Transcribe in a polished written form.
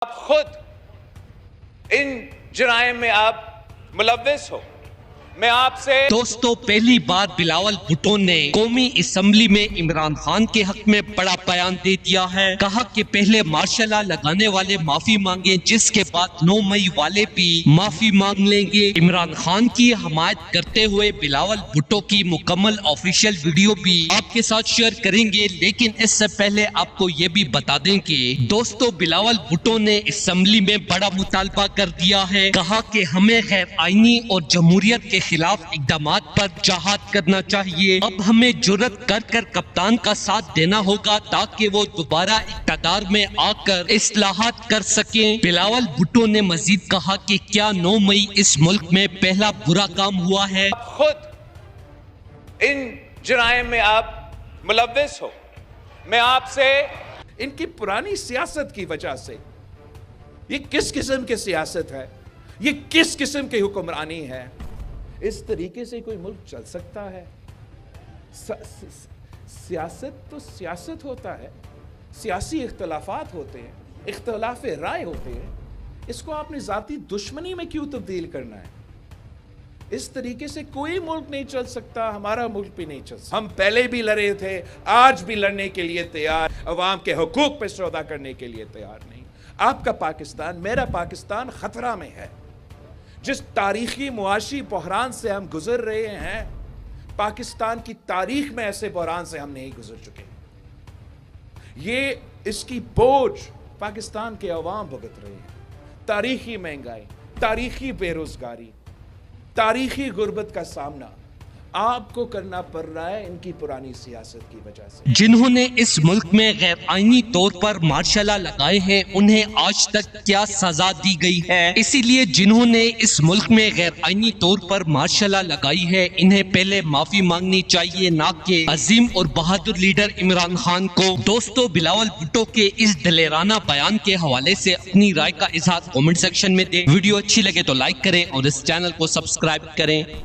आप खुद इन जराइम में आप मुलव्विस हो। मैं आपसे दोस्तों, पहली बार बिलावल भुट्टो ने कौमी असम्बली में इमरान खान के हक में बड़ा बयान दे दिया है। कहा कि पहले मार्शल लॉ लगाने वाले माफी मांगे, जिसके बाद 9 मई वाले भी माफी मांग लेंगे। इमरान खान की हमायत करते हुए बिलावल भुट्टो की मुकम्मल ऑफिशियल वीडियो भी आपके साथ शेयर करेंगे, लेकिन इससे पहले आपको ये भी बता दें कि दोस्तों, बिलावल भुट्टो ने असम्बली में बड़ा मुतालबा कर दिया है। कहा कि हमें गैर आईनी और जमहूरियत के खिलाफ इक़दामात पर जहाद करना चाहिए। अब हमें जुर्रत कर कप्तान का साथ देना होगा ताकि वो दोबारा इक़्तिदार में आकर इस्लाहात कर सकें। बिलावल भुट्टो ने मजीद कहा कि क्या 9 मई इस मुल्क में पहला बुरा काम हुआ है? आप खुद इन जराइम में आप मुलव्विस हो। मैं आपसे इनकी पुरानी सियासत की वजह से, ये किस किस्म की सियासत है, ये किस किस्म की हुक्मरानी है, इस तरीके से कोई मुल्क चल सकता है? सियासत तो सियासत होता है, सियासी इख्तलाफात होते हैं, इख्तलाफ राय होते हैं, इसको आपने ज़ाती दुश्मनी में क्यों तब्दील करना है? इस तरीके से कोई मुल्क नहीं चल सकता, हमारा मुल्क भी नहीं चल सकता। हम पहले भी लड़े थे, आज भी लड़ने के लिए तैयार, अवाम के हुकूक पे सौदा करने के लिए तैयार नहीं। आपका पाकिस्तान, मेरा पाकिस्तान खतरा में है। जिस तारीखी मुआशी बहरान से हम गुजर रहे हैं, पाकिस्तान की तारीख में ऐसे बहरान से हम नहीं गुजर चुके। ये इसकी बोझ पाकिस्तान के अवाम भुगत रहे हैं। तारीखी महंगाई, तारीखी बेरोजगारी, तारीखी गुर्बत का सामना आपको करना पड़ रहा है इनकी पुरानी सियासत की वजह से। जिन्होंने इस मुल्क में गैर आईनी तौर पर मार्शल लॉ लगाए हैं, उन्हें आज तक क्या सजा दी गई है? इसीलिए जिन्होंने इस मुल्क में गैर आईनी तौर पर मार्शल लॉ लगाई है, इन्हें पहले माफी मांगनी चाहिए, ना कि अजीम और बहादुर लीडर इमरान खान को। दोस्तों, बिलावल भुट्टो के इस दलेराना बयान के हवाले से अपनी राय का इजहार कमेंट सेक्शन में दें। वीडियो अच्छी लगे तो लाइक करें और इस चैनल को सब्सक्राइब करें।